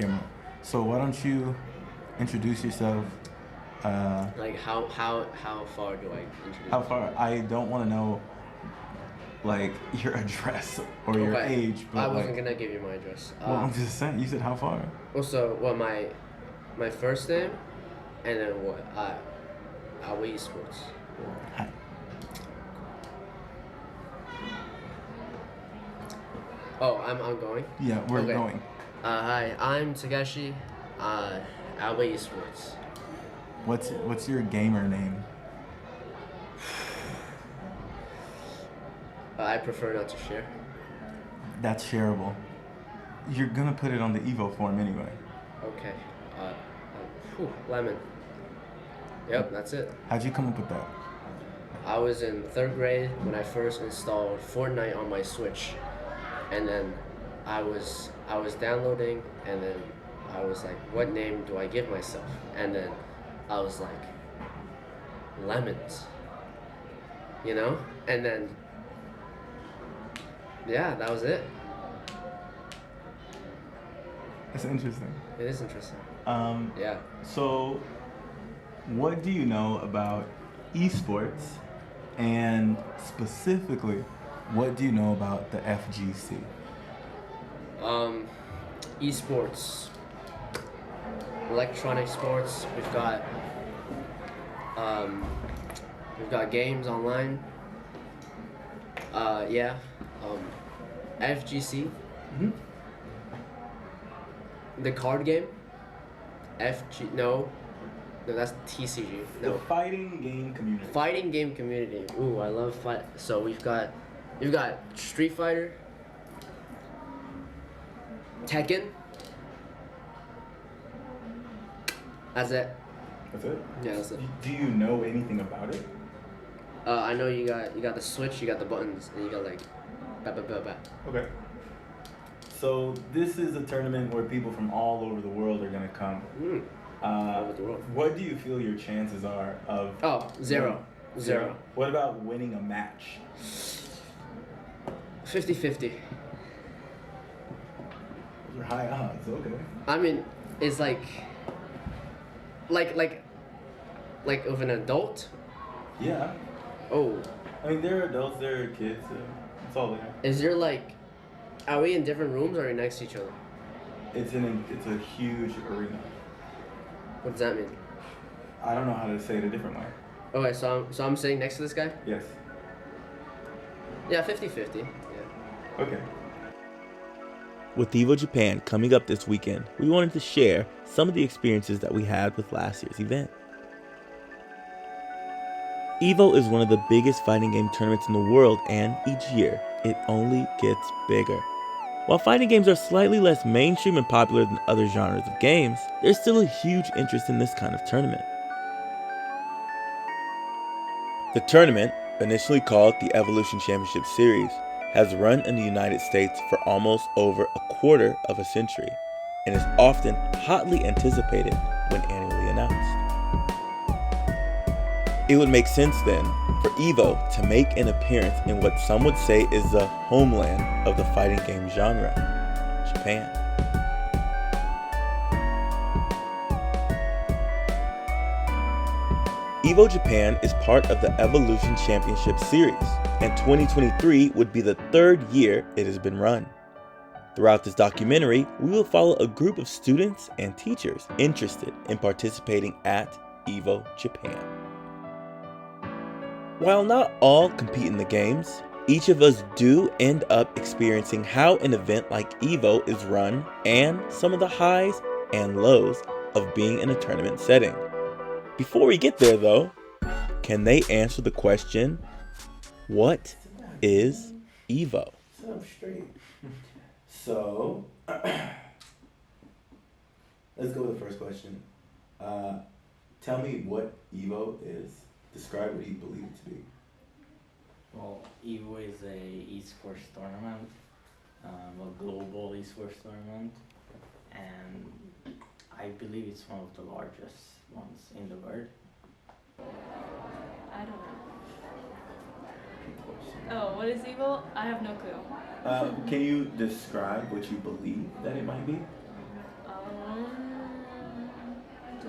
camera. So why don't you introduce yourself? Like how far do I introduce? How far? I don't want to know, like, your address or your age. But I wasn't gonna give you my address. Well, I'm just saying. You said how far? Also, my first name, and then what? Aoba eSports. Hi. Oh, I'm going. Yeah, we're going. Hi, I'm Takeshi. Aoba eSports. What's your gamer name? I prefer not to share. That's shareable. You're gonna put it on the Evo form anyway. Okay. Lemon. Yep, that's it. How'd you come up with that? I was in 3rd grade when I first installed Fortnite on my Switch, and then I was downloading, and then I was like, what name do I give myself? And then I was like, Lemons. You know? And then, yeah, that was it. That's interesting. It is interesting. Yeah. So, what do you know about eSports, and specifically, what do you know about the FGC? Esports, electronic sports. We've got games online. FGC. Mm-hmm. The card game. No, that's TCG. No. The fighting game community. Fighting game community. Ooh, I love fight. So we've got Street Fighter, Tekken. That's it. That's it? Yeah, that's it. Do you know anything about it? I know you got the switch, you got the buttons, and you got like, ba. Okay. So this is a tournament where people from all over the world are gonna come. All over the world. What do you feel your chances are of? Oh, zero. What about winning a match? 50-50. Those are high odds. Okay. I mean, it's like of an adult. Yeah. Oh. I mean, they're adults, they're kids. So it's all there. Is there like, are we in different rooms or are we next to each other? It's a huge arena. What does that mean? I don't know how to say it a different way. Okay, so I'm sitting next to this guy? Yes. Yeah, 50-50. Yeah. Okay. With Evo Japan coming up this weekend, we wanted to share some of the experiences that we had with last year's event. Evo is one of the biggest fighting game tournaments in the world, and each year, it only gets bigger. While fighting games are slightly less mainstream and popular than other genres of games, there's still a huge interest in this kind of tournament. The tournament, initially called the Evolution Championship Series, has run in the United States for almost over a quarter of a century, and is often hotly anticipated when annually announced. It would make sense then for Evo to make an appearance in what some would say is the homeland of the fighting game genre, Japan. Evo Japan is part of the Evolution Championship Series, and 2023 would be the 3rd year it has been run. Throughout this documentary, we will follow a group of students and teachers interested in participating at Evo Japan. While not all compete in the games, each of us do end up experiencing how an event like Evo is run and some of the highs and lows of being in a tournament setting. Before we get there though, can they answer the question, what is Evo? Sit up straight. So, let's go with the first question. Tell me what Evo is. Describe what you believe it to be. Well, Evo is a eSports tournament, a global eSports tournament, and I believe it's one of the largest ones in the world. I don't know. Oh, what is Evo? I have no clue. Can you describe what you believe that it might be? Oh.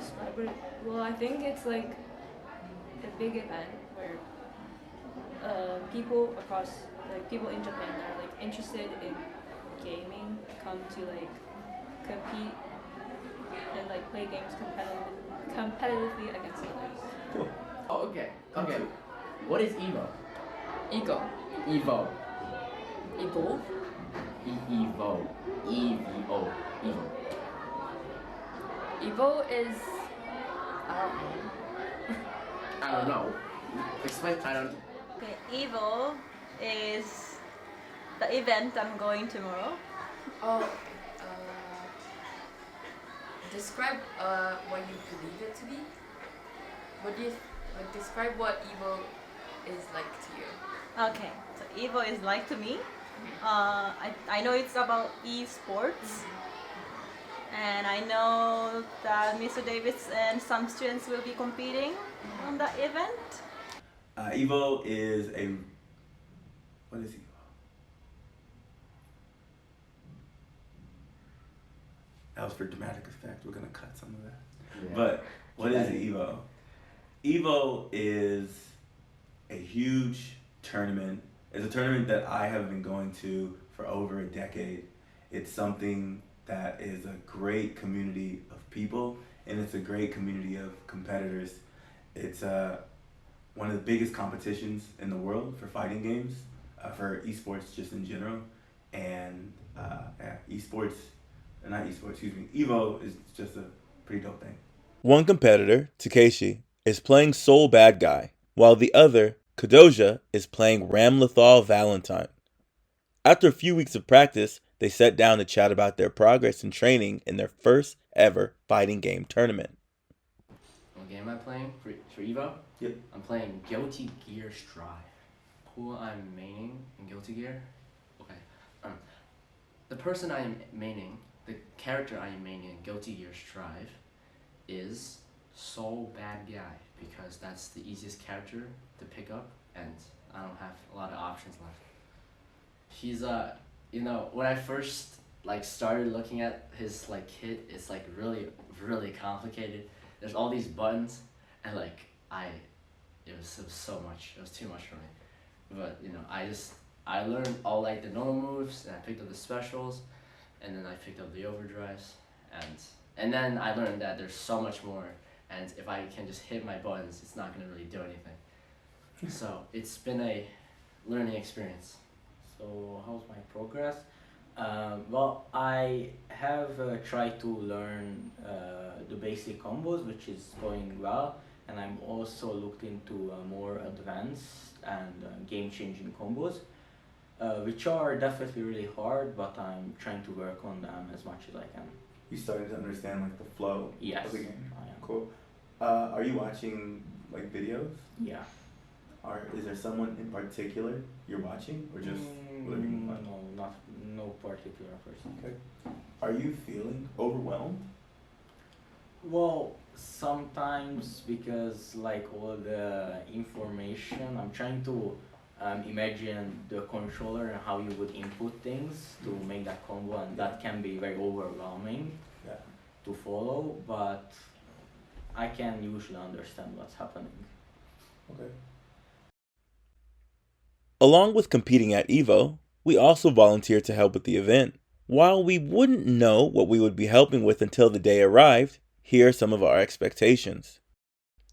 describe it? Well, I think it's like a big event where people across, like people in Japan that are like interested in gaming come to like compete and like play games competitively against others. Cool. Oh, okay. Okay. What is Evo? Ego. Evo. Evolve. Evo. Evo. Evo. Evo is I don't know. I don't know. Explain. I don't. Okay, Evo is the event I'm going tomorrow. Oh, describe what you believe it to be. What do you like? Describe what Evo is like to you. Okay, so Evo is like to me. I know it's about eSports, and I know that Mr. Davis and some students will be competing on that event. Evo is what is Evo? That was for dramatic effect. We're gonna cut some of that. Yeah. But what is Evo? Evo is a huge tournament. It's a tournament that I have been going to for over a decade. It's something that is a great community of people, and it's a great community of competitors. It's one of the biggest competitions in the world for fighting games, for esports just in general. And Evo is just a pretty dope thing. One competitor, Takeshi, is playing Soul Bad Guy, while the other, Kadoja, is playing Ramlethal Valentine. After a few weeks of practice, they sat down to chat about their progress and training in their first ever fighting game tournament. What game am I playing for Evo? Yep. I'm playing Guilty Gear Strive. Who I'm maining in Guilty Gear? Okay. The person I am maining, the character I am maining in Guilty Gear Strive is Soul Bad Guy, because that's the easiest character to pick up and I don't have a lot of options left. He's when I first started looking at his kit, it's really complicated. There's all these buttons and it was so much. It was too much for me. But I learned all the normal moves and I picked up the specials, and then I picked up the overdrives, and then I learned that there's so much more, and if I can just hit my buttons, it's not gonna really do anything. So it's been a learning experience. So how's my progress? Well, I have tried to learn the basic combos, which is going well, and I'm also looked into more advanced and game-changing combos, which are definitely really hard, but I'm trying to work on them as much as I can. You started to understand the flow Yes, of the game. I am. Cool. Are you watching videos? Yeah. Is there someone in particular you're watching, or just whatever you can find? No particular person. Okay. Are you feeling overwhelmed? Well, sometimes, because all the information, I'm trying to imagine the controller and how you would input things to make that combo, and that can be very overwhelming to follow, but I can usually understand what's happening. Okay. Along with competing at Evo, we also volunteered to help with the event. While we wouldn't know what we would be helping with until the day arrived, here are some of our expectations.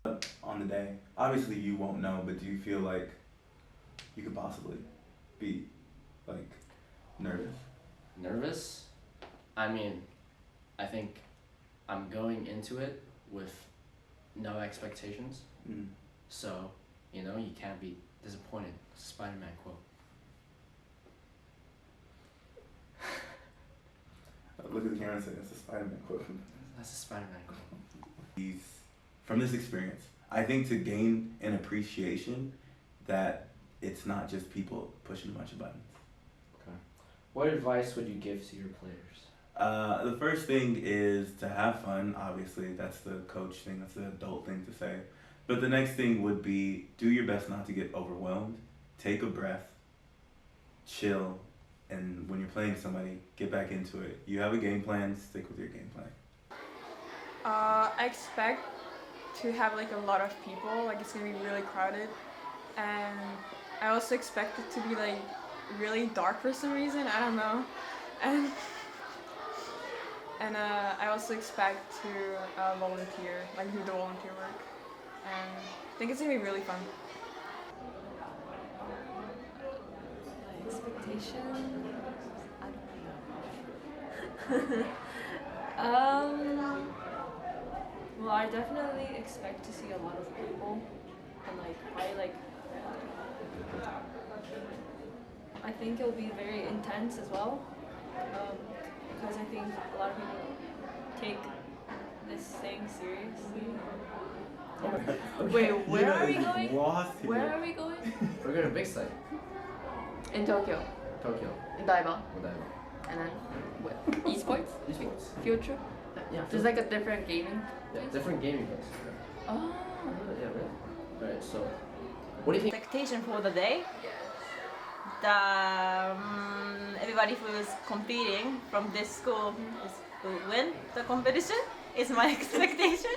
On the day, obviously you won't know, but do you feel like you could possibly be nervous? Nervous? I mean, I think I'm going into it with no expectations. Mm. So, you can't be disappointed. Spider-Man quote. Look at the camera and say that's a Spider-Man quote. That's a Spider-Man quote. From this experience, I think to gain an appreciation that it's not just people pushing a bunch of buttons. Okay. What advice would you give to your players? The first thing is to have fun, obviously. That's the coach thing, that's the adult thing to say. But the next thing would be do your best not to get overwhelmed. Take a breath, chill, and when you're playing somebody, get back into it. You have a game plan, stick with your game plan. I expect to have like a lot of people, like it's gonna be really crowded, and I also expect it to be like really dark for some reason, I don't know, and I also expect to volunteer, like do the volunteer work, and I think it's gonna be really fun. Expectation? I don't know. Well, I definitely expect to see a lot of people, and like I think it'll be very intense as well, because I think a lot of people take this thing seriously. Wait, where are we going? Where are we going? We're going to big site. In Tokyo. Tokyo. In Daiba. Odaiba. And then what? Esports? Esports. Field trip? Yeah. Just like a different gaming? Yeah, different gaming place. Oh. Yeah, really. Alright, so what do you think? Expectation for the day. Everybody who is competing from this school will win the competition is my expectation.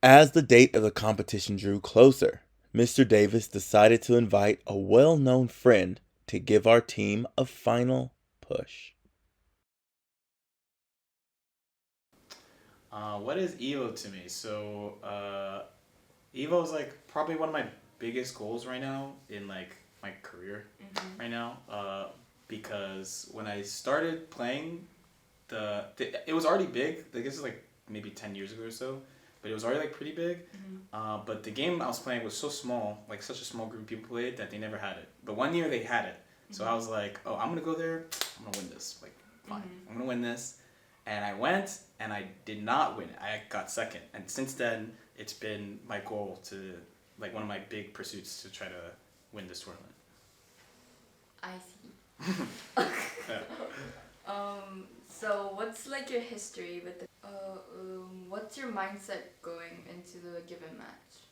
As the date of the competition drew closer, Mr. Davis decided to invite a well-known friend to give our team a final push. What is Evo to me? So, Evo is like probably one of my biggest goals right now in like my career right now. Because when I started playing, it was already big. I guess it's like maybe 10 years ago or so, but it was already like pretty big. But the game I was playing was so small, like such a small group of people played that they never had it. But one year they had it, so I was like, oh, I'm gonna go there. I'm gonna win this. Like, fine, I'm gonna win this. And I went, and I did not win. I got second. And since then, it's been my goal to, like, one of my big pursuits to try to win this tournament. I see. So what's like your history with the what's your mindset going into the given match?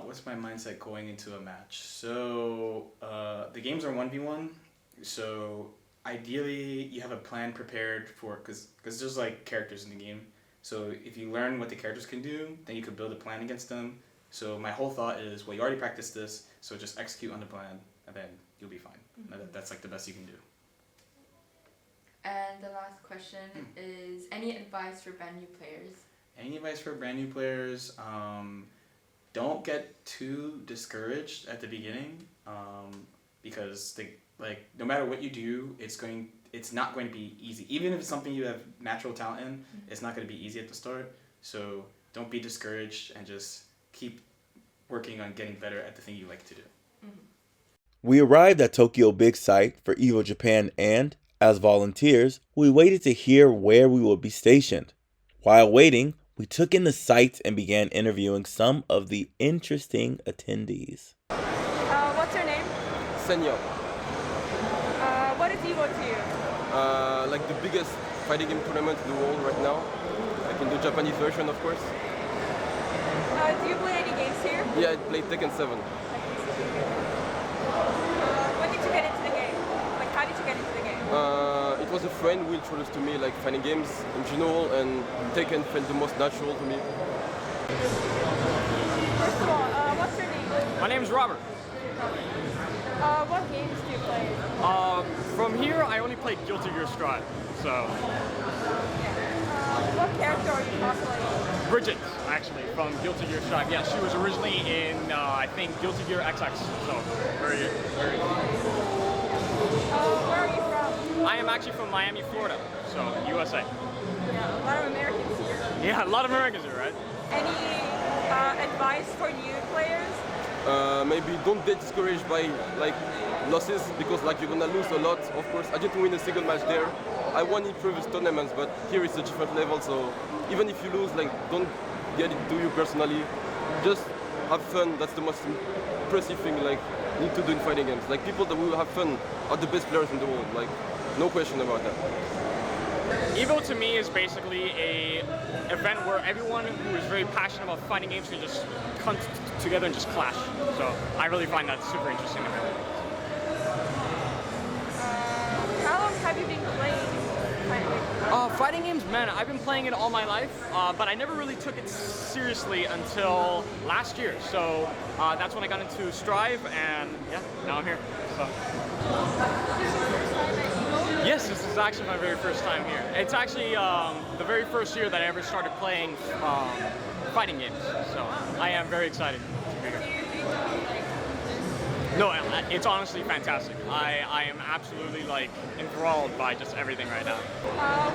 What's my mindset going into a match? So the games are 1v1, so ideally you have a plan prepared for, because there's like characters in the game, so if you learn what the characters can do, then you could build a plan against them. So my whole thought is, well, you already practiced this, so just execute on the plan and then you'll be fine. That's like the best you can do. And the last question is, any advice for brand new players? Any advice for brand new players? Don't get too discouraged at the beginning, because no matter what you do, it's not going to be easy. Even if it's something you have natural talent in, it's not going to be easy at the start. So don't be discouraged and just keep working on getting better at the thing you like to do. We arrived at Tokyo Big Site for Evo Japan, and as volunteers, we waited to hear where we would be stationed. While waiting, we took in the sights and began interviewing some of the interesting attendees. What's your name? Senyo. What is Evo to you? Like the biggest fighting game tournament in the world right now. Like in the Japanese version, of course. Do you play any games here? Yeah, I played Tekken 7. When did you get into the game? Like, how did you get into the game? It was a friend who introduced to me like fighting games in general, and Tekken felt the most natural to me. First of all, what's your name? My name is Robert. What games do you play? From here, I only play Guilty Gear Strive, so... What character are you cosplaying? Bridget, actually, from Guilty Gear Strive. Yeah, she was originally in, I think, Guilty Gear XX, so very... Where are you from? I am actually from Miami, Florida, so USA. Yeah, a lot of Americans here. Yeah, a lot of Americans here, right? Any advice for new players? Maybe don't get discouraged by like losses, because like you're gonna lose a lot. Of course, I didn't win a single match there. I won in previous tournaments, but here it's a different level. So even if you lose, like don't get it to you personally. Just have fun. That's the most impressive thing. Like need to do in fighting games. Like people that will have fun are the best players in the world. Like no question about that. Evo to me is basically a event where everyone who is very passionate about fighting games can just come together and just clash. So I really find that super interesting. have you been playing Fighting games, man, I've been playing it all my life, but I never really took it seriously until last year. So that's when I got into Strive, and yeah, now I'm here. So. Yes, this is actually my very first time here. It's actually the very first year that I ever started playing fighting games. So I am very excited to be here. No, it's honestly fantastic. I am absolutely like enthralled by just everything right now.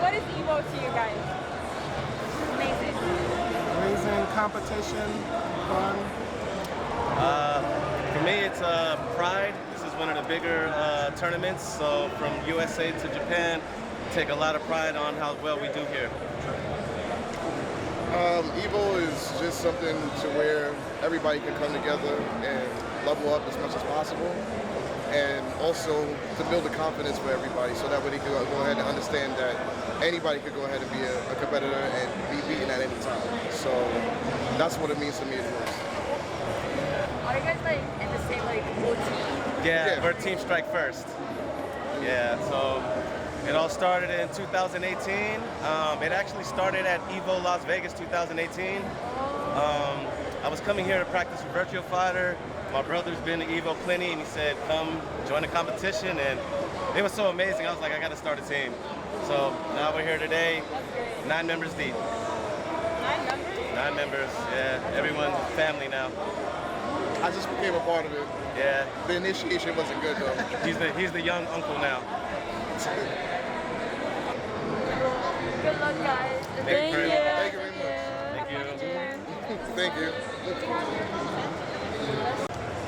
What is Evo to you guys? Amazing. Amazing competition, fun. For me, it's pride. This is one of the bigger tournaments. So from USA to Japan, take a lot of pride on how well we do here. Evo is just something to where everybody can come together and level up as much as possible, and also to build the confidence for everybody so that way they can go ahead and understand that anybody could go ahead and be a competitor and be beaten at any time. So that's what it means to me the most. Are you guys like in the same like team? Yeah, we're Team Strike First. Yeah, so it all started in 2018. It actually started at Evo Las Vegas 2018. I was coming here to practice with Virtual Fighter. My brother's been to Evo plenty, and he said, come join the competition, and it was so amazing. I was like, I gotta start a team. So now we're here today, 9 members deep. 9 members? 9 members, yeah. Everyone's family now. I just became a part of it. Yeah. The initiation wasn't good though. He's the young uncle now. Good luck, guys. Thank you. Thank you. Thank you. Thank you. Thank you.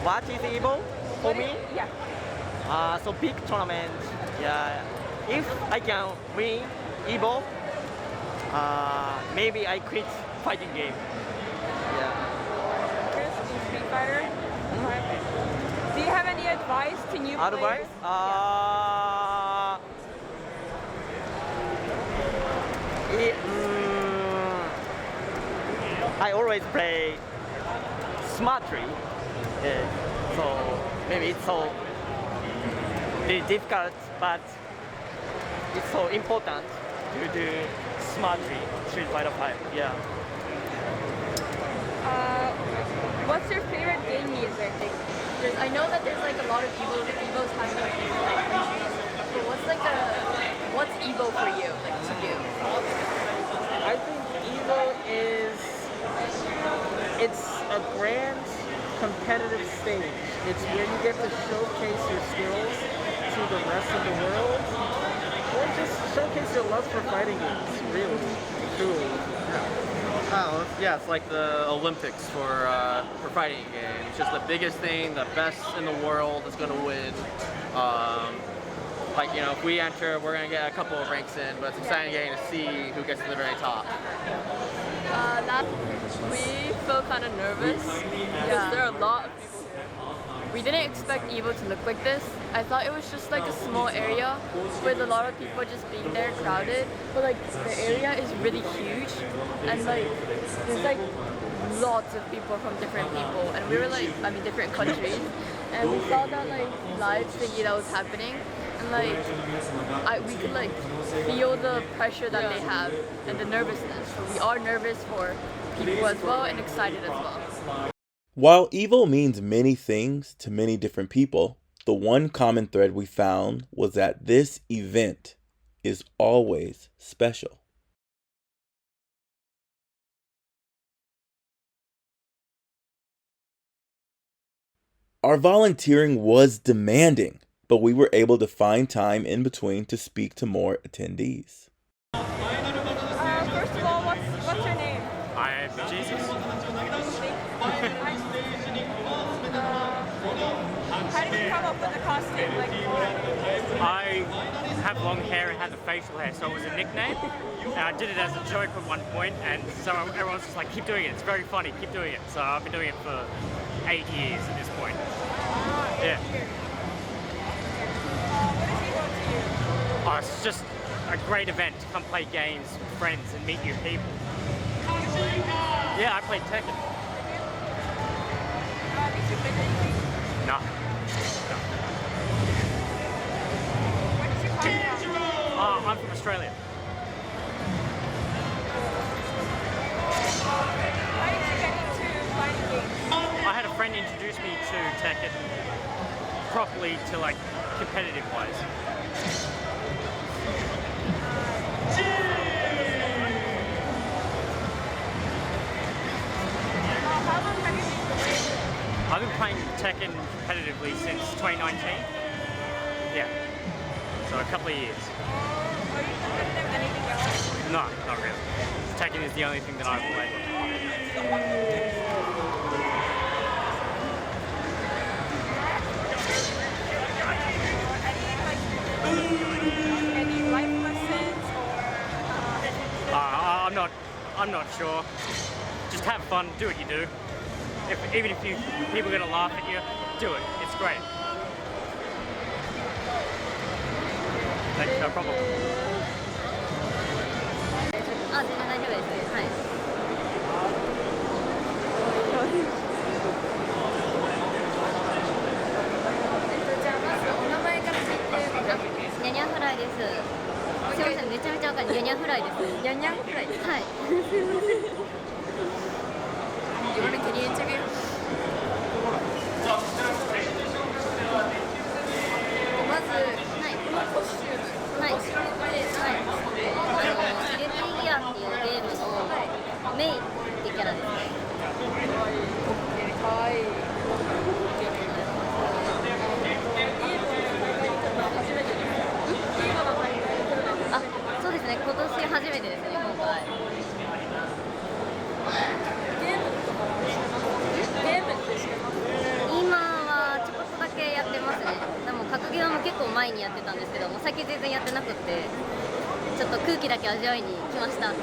What is Evo for me? Yeah. So big tournament. Yeah. If I can win Evo, maybe I quit fighting game. Yeah. In Street Fighter. Do you have any advice to new Advice? I always play smartly. So maybe it's so difficult, but it's so important to do smartly Street Fighter 5. Yeah. What's your favorite game music? I know that there's like a lot of Evos having like different like countries. But what's Evo for you? Like to you? I think Evo it's a grand competitive stage. It's where you get to showcase your skills to the rest of the world, or just showcase your love for fighting games, really, truly. Oh, yeah, it's like the Olympics for fighting games. It's just the biggest thing, the best in the world is going to win. Like, you know, if we enter, we're going to get a couple of ranks in, but it's exciting getting to see who gets to the very top. We feel kind of nervous because there are a lot of people. We didn't expect Evo to look like this. I thought it was just like a small area with a lot of people just being there crowded. But like the area is really huge, and like there's like lots of people from different people, and we were like, different countries, and we saw that like live thingy that was happening, and like we could like feel the pressure that they have and the nervousness. So we are nervous for people as well and excited as well. While Evo means many things to many different people, the one common thread we found was that this event is always special. Our volunteering was demanding, but we were able to find time in between to speak to more attendees. First of all, what's your name? I'm Jesus. How did you come up with the costume? I have long hair and had the facial hair, so it was a nickname. And I did it as a joke at one point, and so everyone's just like, keep doing it, it's very funny, keep doing it. So I've been doing it for 8 years at this point. Yeah. Oh, it's just a great event to come play games with friends and meet new people. Yeah, I played Tekken. No. from Australia. How did you get into fighting games? I had a friend introduce me to Tekken properly to like competitive wise. How long have you been playing? I've been playing Tekken competitively since 2019. Yeah. So a couple of years. Are you competitive anything else? No, not really. Tekken is the only thing that I've played. Any life lessons or I'm not sure. Just have fun, do what you do. Even if people are gonna laugh at you, do it. It's great. Thanks, no problem. あ、全然大丈夫です。はい。じゃあまずお名前から聞いてもらっていいですか？ニャニャフライです。すみません、めちゃめちゃわかる。ニャニャフライです。ニャニャフライ。はい。You want to get the interview? まず、はい、このコスチューム、はい、はい、ギルティギアっていうゲームのメイってキャラですね。かわいい。あ、そうですね、今年初めてですね、今回。今はちょこっとだけやってますね。でも格ゲーはもう結構前にやってたんですけど、もう最近全然やってなくって、ちょっと空気だけ味わいに来ました。ゲ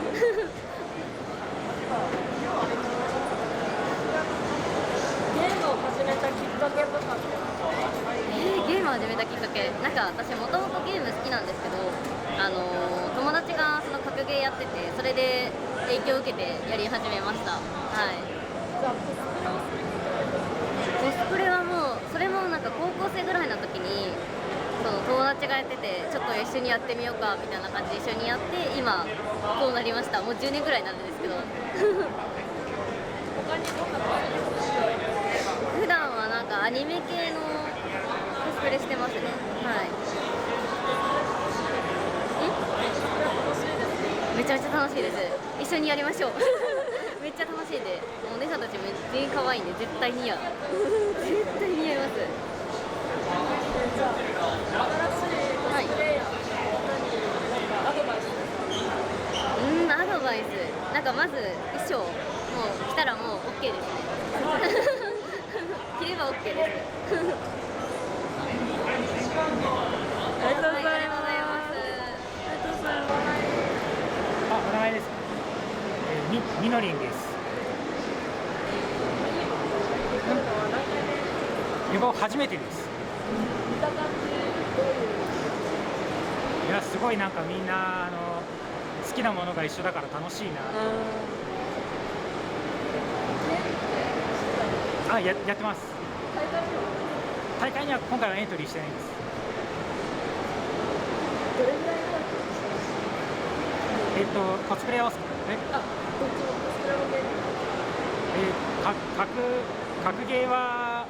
ームを始めたきっかけとかってゲームを始めたきっかけ、なんか私もともとゲーム好きなんですけど、友達がその格ゲーやってて、それで影響を受けてやり始めました。はい。コスプレはもう、それもなんか高校生ぐらいの時にその友達がやってて、ちょっと一緒にやってみようかみたいな感じで一緒にやって、今こうなりました。もう10年ぐらいになるんですけど。他にどんなコスプレ？普段はなんかアニメ系のコスプレしてますね。はい。めちゃめちゃ楽しいです。一緒にやりましょう。めっちゃ楽しいんで、お姉さんたちも全員可愛いんで絶対似合う。絶対似合います。じゃあ、新しいコスプレイヤーの方にアドバイスアドバイス。なんかまず衣装、もう着たらもう OK ですね。着れば OK です。ありがとうございます。ありがとうございます。あ、お名前ですか？みのりんです。旅行初めてです。いや、すごいなんかみんな好きなものが一緒だから楽しいなと。やってます。大会には今回はエントリーしてないんです。どれぐらいのコスプレをどっちもコスプレもゲーム。格ゲーは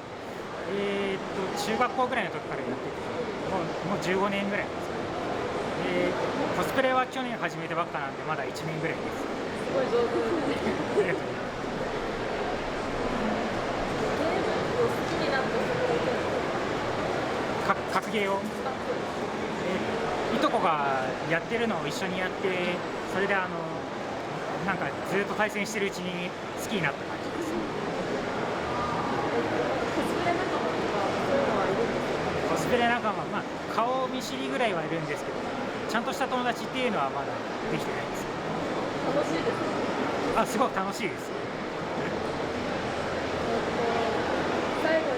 中学校ぐらいの時からやってて、もう15年ぐらいですかね。コスプレは去年始めてばっかなんでまだ1年ぐらいです。すごい上手ですね。ありがとうございます。ゲームを好きになった格ゲーをいとこがやってるのを一緒にやって、それでなんかずっと対戦してるうちに好きになった感じです。コスプレ仲間、まあ顔見知りぐらいはいるんですけど、ちゃんとした友達っていうのはまだできてないです。楽しいですか？すごく楽しいです。最後に、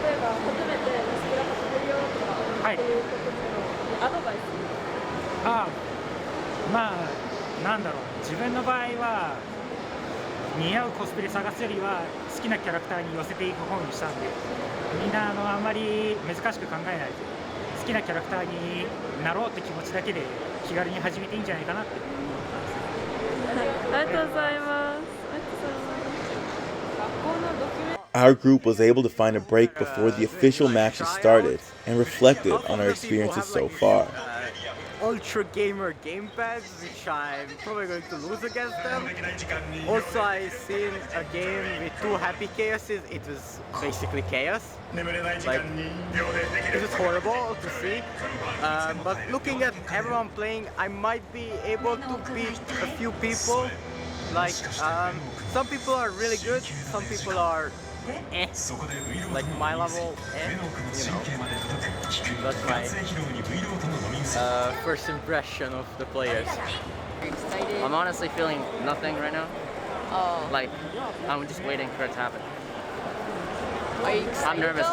例えば初めてコスプレ始めるよとかっていうことのアドバイス。まあなんだろう、自分の場合は似合うコスプレ探すよりは好きなキャラクターに寄せていく方にしたんで、みんなあんまり難しく考えないで好きなキャラクターになろうって気持ちだけで気軽に始めていいんじゃないかなって思います。ありがとうございます。Our group was able to find a break before the official matches started and reflected on our experiences so far. Ultra gamer gamepads, which I'm probably going to lose against them. Also, I seen a game with 2 happy chaoses. It was basically chaos. Like, it was horrible to see. But looking at everyone playing, I might be able to beat a few people. Like, some people are really good, some people are like my level, you know. That's my first impression of the players. I'm honestly feeling nothing right now. Oh. Like, I'm just waiting for it to happen. Are you excited? I'm nervous.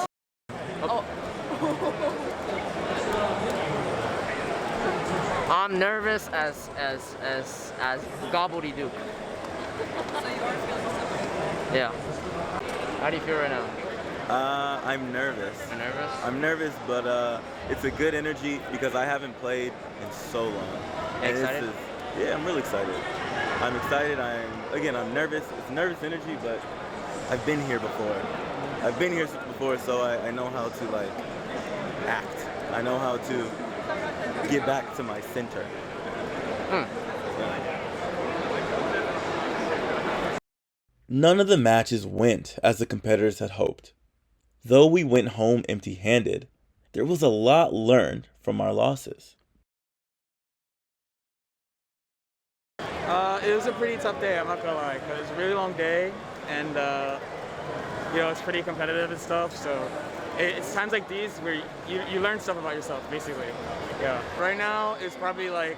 Oh. I'm nervous as gobbledygook. So you are feeling something? Yeah. How do you feel right now? I'm nervous. You're nervous? I'm nervous, but it's a good energy because I haven't played in so long. And Excited? Yeah, I'm really excited. I'm excited. I'm nervous. It's nervous energy, but I've been here before. I've been here before, so I know how to like act. I know how to get back to my center. None of the matches went as the competitors had hoped. Though we went home empty-handed, there was a lot learned from our losses. It was a pretty tough day, I'm not gonna lie, because it was a really long day, and you know, it's pretty competitive and stuff, so it's times like these where you learn stuff about yourself, basically. Yeah. Right now, it's probably like,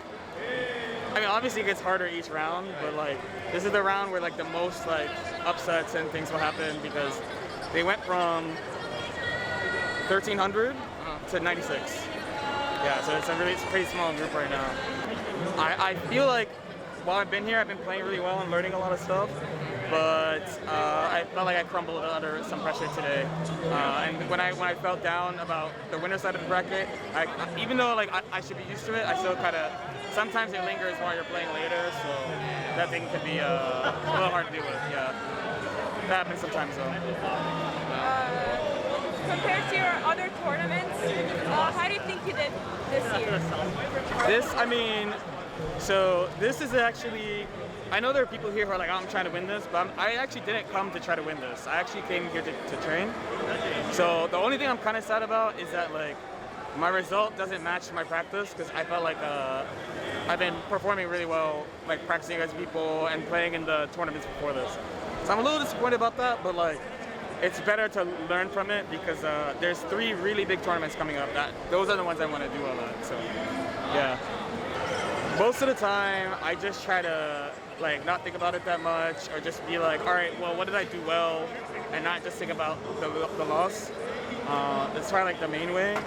I mean, obviously it gets harder each round, but like, this is the round where like the most like upsets and things will happen because they went from 1,300 to 96. Yeah, so it's a pretty small group right now. I feel like while I've been here, I've been playing really well and learning a lot of stuff, but I felt like I crumbled under some pressure today. And when I felt down about the winner side of the bracket, even though like I should be used to it, I still kind of, sometimes it lingers while you're playing later, so that thing could be a little hard to deal with, yeah. That happens sometimes though. Compared to your other tournaments, how do you think you did this year? This is actually, I know there are people here who are like, oh, I'm trying to win this, but I actually didn't come to try to win this. I actually came here to train. So the only thing I'm kind of sad about is that like, my result doesn't match my practice because I felt like I've been performing really well, like practicing against people and playing in the tournaments before this. So I'm a little disappointed about that, but like, it's better to learn from it because there's 3 really big tournaments coming up. Those are the ones I want to do a lot, so yeah. Most of the time, I just try to like not think about it that much or just be like, all right, well, what did I do well? And not just think about the loss. It's probably like the main way.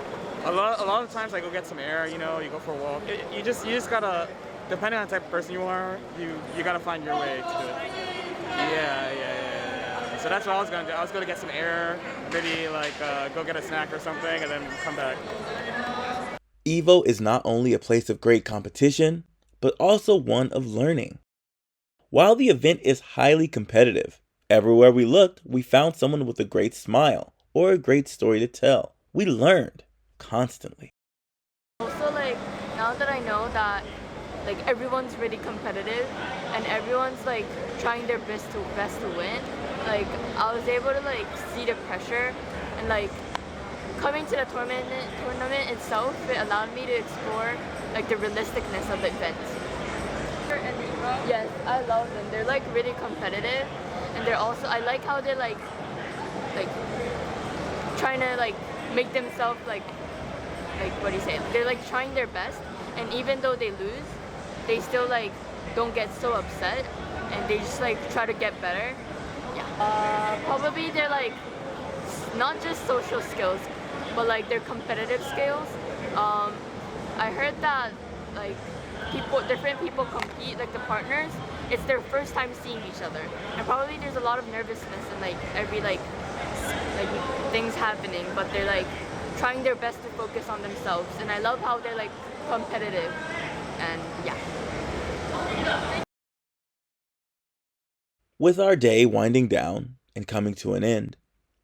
A lot of times I go get some air, you know, you go for a walk. You just gotta, depending on the type of person you are, you gotta find your way to do it. Yeah. So that's what I was gonna do. I was gonna get some air, maybe like go get a snack or something and then come back. Evo is not only a place of great competition, but also one of learning. While the event is highly competitive, everywhere we looked, we found someone with a great smile or a great story to tell. We learned constantly. Also, like, now that I know that like everyone's really competitive and everyone's like trying their best to win, like I was able to like see the pressure and like coming to the tournament itself, it allowed me to explore like the realisticness of the event. Yes, I love them. They're like really competitive, and they're also, I like how they're like trying to like make themselves like what do you say? They're like trying their best, and even though they lose, they still like don't get so upset, and they just like try to get better. Yeah. Probably they're like not just social skills, but like their competitive skills. I heard that like different people compete, like the partners, it's their first time seeing each other, and probably there's a lot of nervousness and like every like things happening, but they're like trying their best to focus on themselves. And I love how they're like competitive. And yeah. With our day winding down and coming to an end,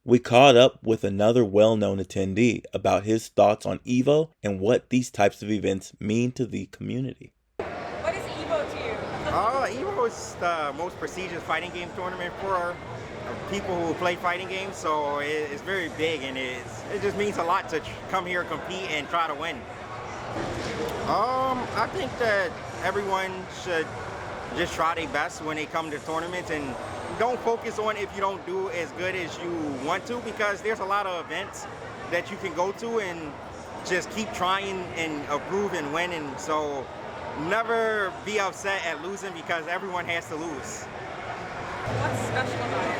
we caught up with another well-known attendee about his thoughts on EVO and what these types of events mean to the community. What is EVO to you? EVO is the most prestigious fighting game tournament for people who play fighting games, so it's very big, and it just means a lot to come here, compete, and try to win. I think that everyone should just try their best when they come to tournaments, and don't focus on if you don't do as good as you want to, because there's a lot of events that you can go to and just keep trying and improve and win, and so never be upset at losing because everyone has to lose. What's special about it?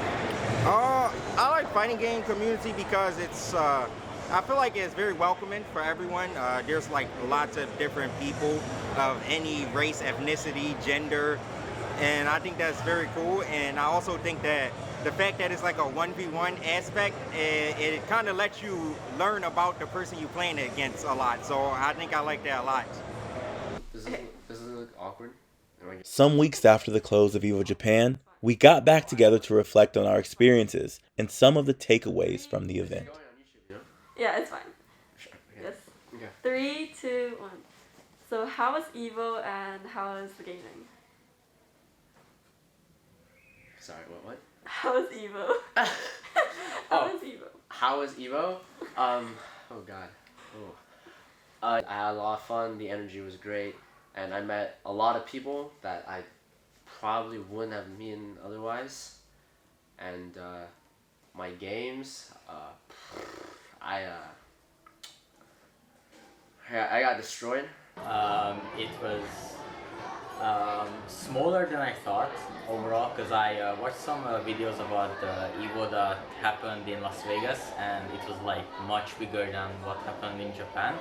I like fighting game community because it's I feel like it's very welcoming for everyone. There's like lots of different people of any race, ethnicity, gender, and I think that's very cool. And I also think that the fact that it's like a 1v1 aspect, it kind of lets you learn about the person you're playing against a lot. So I think I like that a lot. Does this look awkward? Some weeks after the close of EVO Japan, we got back together to reflect on our experiences and some of the takeaways from the event. Yeah, it's fine. Yes. Okay. 3, 2, 1. So how was EVO and how was the gaming? Sorry, what? How was EVO? How was EVO? How was EVO? Oh god. Oh. I had a lot of fun, the energy was great, and I met a lot of people that I probably wouldn't have met otherwise. And my games, I got destroyed. It was smaller than I thought overall, because I watched some videos about the EVO that happened in Las Vegas, and it was like much bigger than what happened in Japan.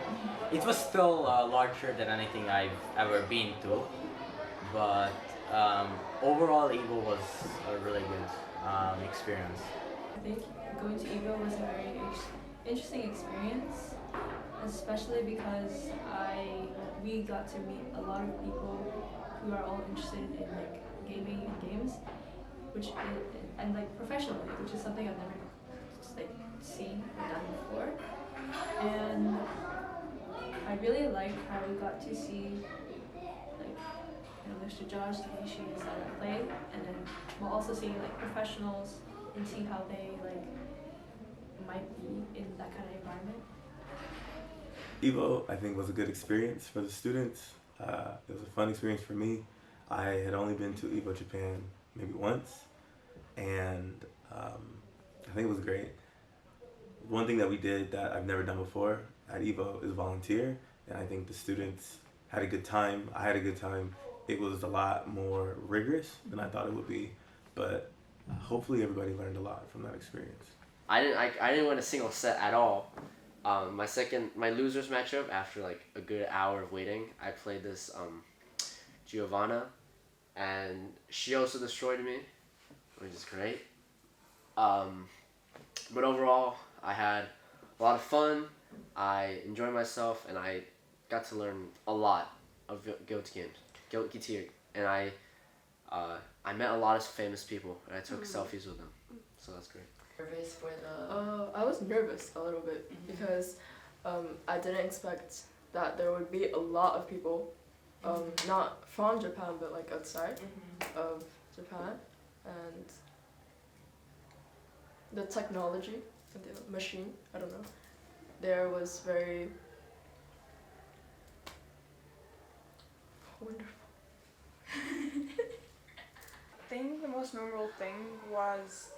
It was still larger than anything I've ever been to, but overall EVO was a really good experience. I think going to EVO was a very interesting experience, especially because we got to meet a lot of people who are all interested in like gaming and games, and like professionally, which is something I've never like seen or done before. And I really liked how we got to see like Mr. Josh, Takeshi, and Sada play, and then we'll also see like professionals and see how they like might be in that kind of environment. EVO, I think, was a good experience for the students. It was a fun experience for me. I had only been to EVO Japan maybe once, and I think it was great. One thing that we did that I've never done before at EVO is volunteer, and I think the students had a good time. I had a good time. It was a lot more rigorous than I thought it would be, but hopefully everybody learned a lot from that experience. I didn't win a single set at all. My losers matchup, after like a good hour of waiting, I played this Giovanna, and she also destroyed me, which is great. But overall, I had a lot of fun. I enjoyed myself, and I got to learn a lot of Guilty games, and I met a lot of famous people, and I took selfies with them, so that's great. Nervous for the I was nervous a little bit because I didn't expect that there would be a lot of people not from Japan but like outside of Japan, and the technology, the machine, I don't know, there was very wonderful. I think the most memorable thing was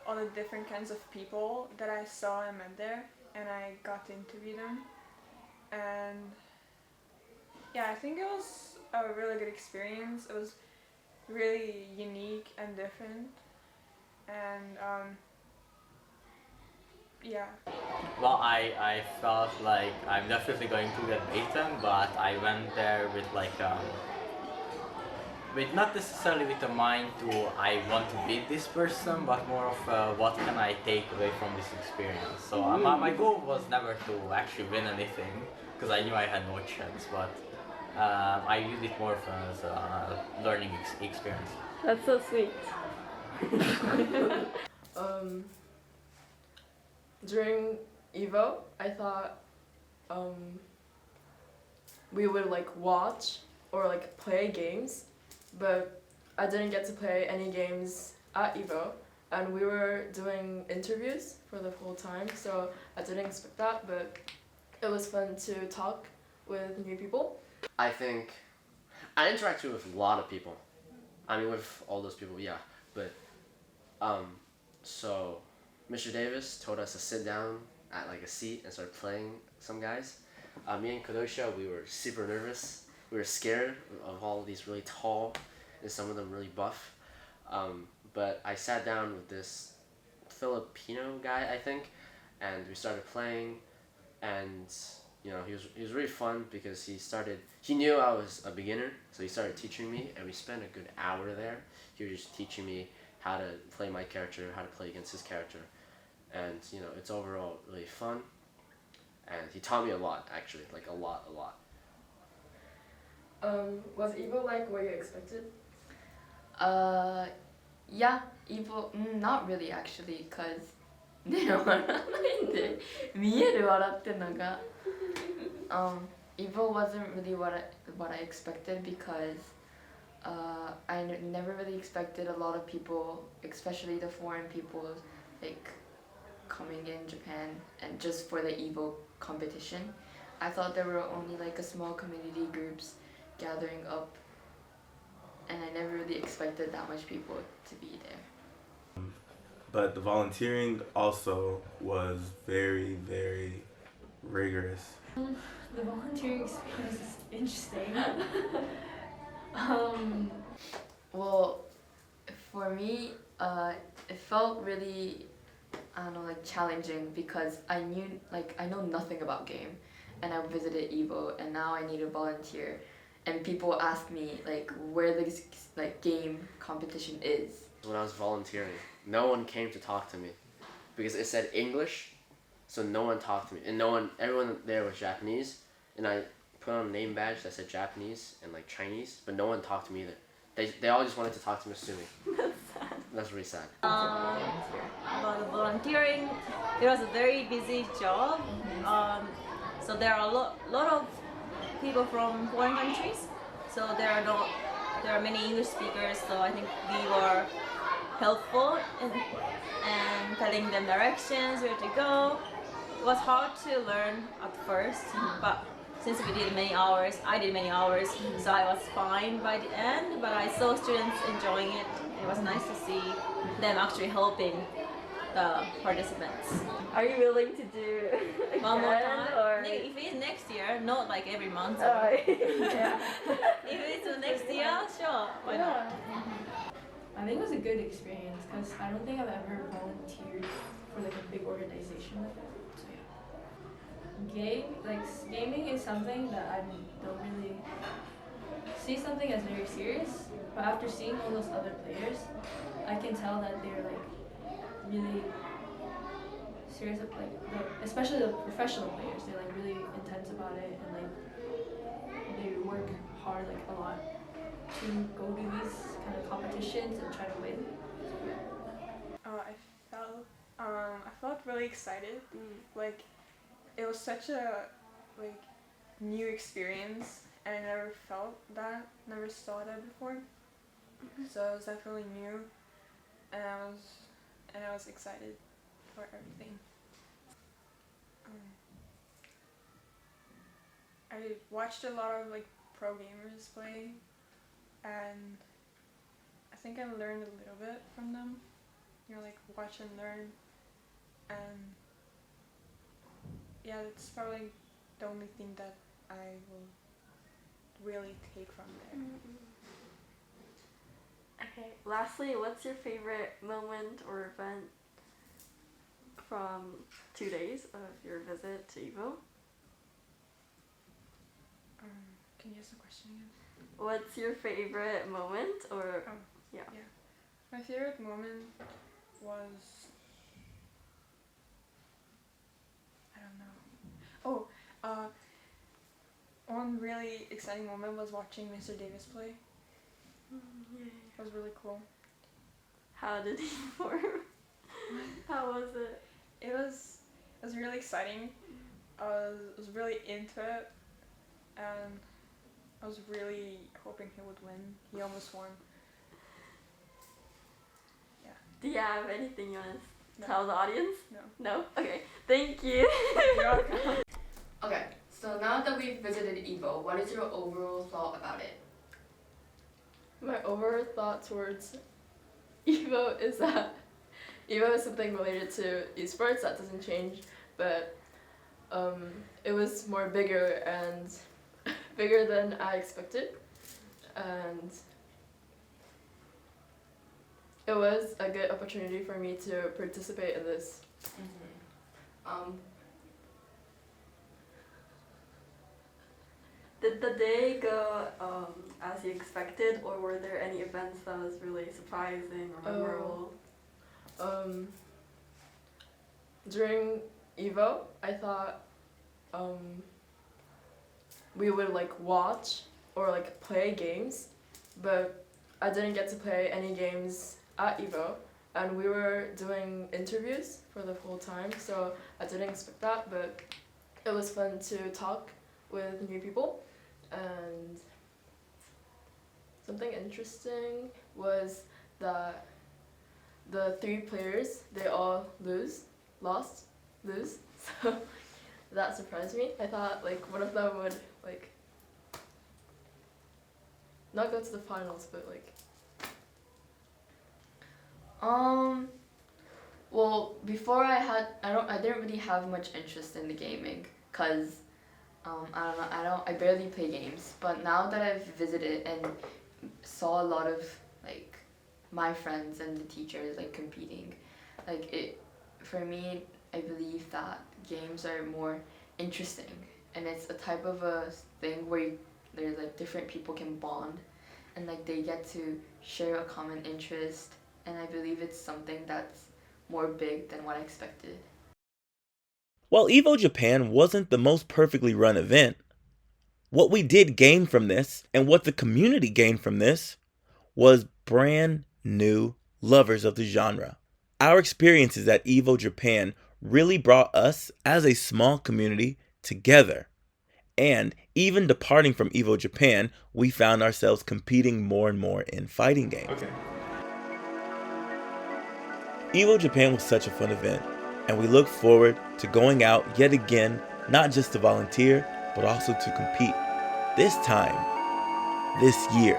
all the different kinds of people that I saw and met there, and I got to interview them. And yeah, I think it was a really good experience. It was really unique and different, and yeah. Well, I felt like I'm definitely going to get beaten, but I went there with like with not necessarily with a mind to I want to beat this person, but more of what can I take away from this experience. So my goal was never to actually win anything, because I knew I had no chance, but I used it more as a learning experience. That's so sweet. During Evo, I thought we would like watch or like play games, but I didn't get to play any games at Evo, and we were doing interviews for the whole time, so I didn't expect that, but it was fun to talk with new people. I think I interacted with a lot of people. I mean, with all those people, yeah. But so Mr. Davis told us to sit down at like a seat and start playing some guys. Me and Kadosha, we were super nervous. We were scared of all of these really tall and some of them really buff. But I sat down with this Filipino guy, I think, and we started playing, and you know, he was really fun because he knew I was a beginner, so he started teaching me, and we spent a good hour there. He was just teaching me how to play my character, how to play against his character, and you know, it's overall really fun, and he taught me a lot, actually, like a lot. Was Evo like what you expected? Yeah, Evo, not really actually, cause ね、笑わないで見える笑ってんのが Evo wasn't really what I expected, because I never really expected a lot of people, especially the foreign people, like coming in Japan and just for the Evo competition. I thought there were only like a small community groups gathering up, and I never really expected that much people to be there. But the volunteering also was very, very rigorous. The volunteering experience is interesting. Well, for me, it felt really, I don't know, like challenging, because I know nothing about game, and I visited Evo, and now I need to volunteer, and people ask me like where this like game competition is. When I was volunteering, no one came to talk to me because it said English, so no one talked to me, and everyone there was Japanese, and I put on a name badge that said Japanese and like Chinese, but no one talked to me either. They all just wanted to talk to Misumi. That's sad. That's really sad. About the volunteering, it was a very busy job. So there are a lot of people from foreign countries. So there are many English speakers. So I think we were helpful in telling them directions, where to go. It was hard to learn at first, but since we did many hours, I did many hours, so I was fine by the end, but I saw students enjoying it. It was nice to see them actually helping the participants. Are you willing to do one more again, time? or If it's next year, not like every month. yeah. If it's next year, sure, why not? I think it was a good experience, because I don't think I've ever volunteered for like a big organization like that. So yeah. Gaming is something that I don't really see something as very serious, but after seeing all those other players, I can tell that they're like really serious, like especially the professional players. They're like really intense about it, and like they work hard like a lot to go to these kind of competitions and try to win. I felt really excited. Like, it was such a like new experience, and I never saw that before. So it was definitely new, and I was excited for everything. I watched a lot of like pro gamers play, and I think I learned a little bit from them. You know, like watch and learn, and yeah, that's probably the only thing that I will really take from there. Okay, lastly, what's your favorite moment or event from 2 days of your visit to Evo? Can you ask the question again? What's your favorite moment or yeah. My favorite moment was, I don't know. One really exciting moment was watching Mr. Davis play. Yeah. It was really cool. How did he perform? How was it? It was really exciting. I was really into it, and I was really hoping he would win. He almost won. Yeah. Do you have anything you want to tell the audience? No. No? Okay. Thank you. You're welcome. Okay, so now that we've visited Evo, what is your overall thought about it? My overall thought towards Evo is that Evo is something related to eSports that doesn't change, but it was more bigger and bigger than I expected, and it was a good opportunity for me to participate in this. Did the day go as you expected, or were there any events that was really surprising or memorable? During Evo, I thought we would like watch or like play games, but I didn't get to play any games at Evo, and we were doing interviews for the whole time, so I didn't expect that, but it was fun to talk with new people. And something interesting was that the 3 players, they all lost, so that surprised me. I thought like one of them would like not go to the finals, but like well, before I didn't really have much interest in the gaming, cause I barely play games. But now that I've visited and saw a lot of like my friends and the teachers like competing, like for me, I believe that games are more interesting, and it's a type of a thing where there's like different people can bond, and like they get to share a common interest, and I believe it's something that's more big than what I expected. While Evo Japan wasn't the most perfectly run event, what we did gain from this, and what the community gained from this, was brand new lovers of the genre. Our experiences at Evo Japan really brought us as a small community together. And even departing from Evo Japan, we found ourselves competing more and more in fighting games. Okay. Evo Japan was such a fun event, and we look forward to going out yet again, not just to volunteer, but also to compete. This time, this year,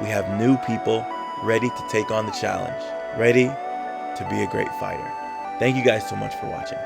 we have new people ready to take on the challenge, ready to be a great fighter. Thank you guys so much for watching.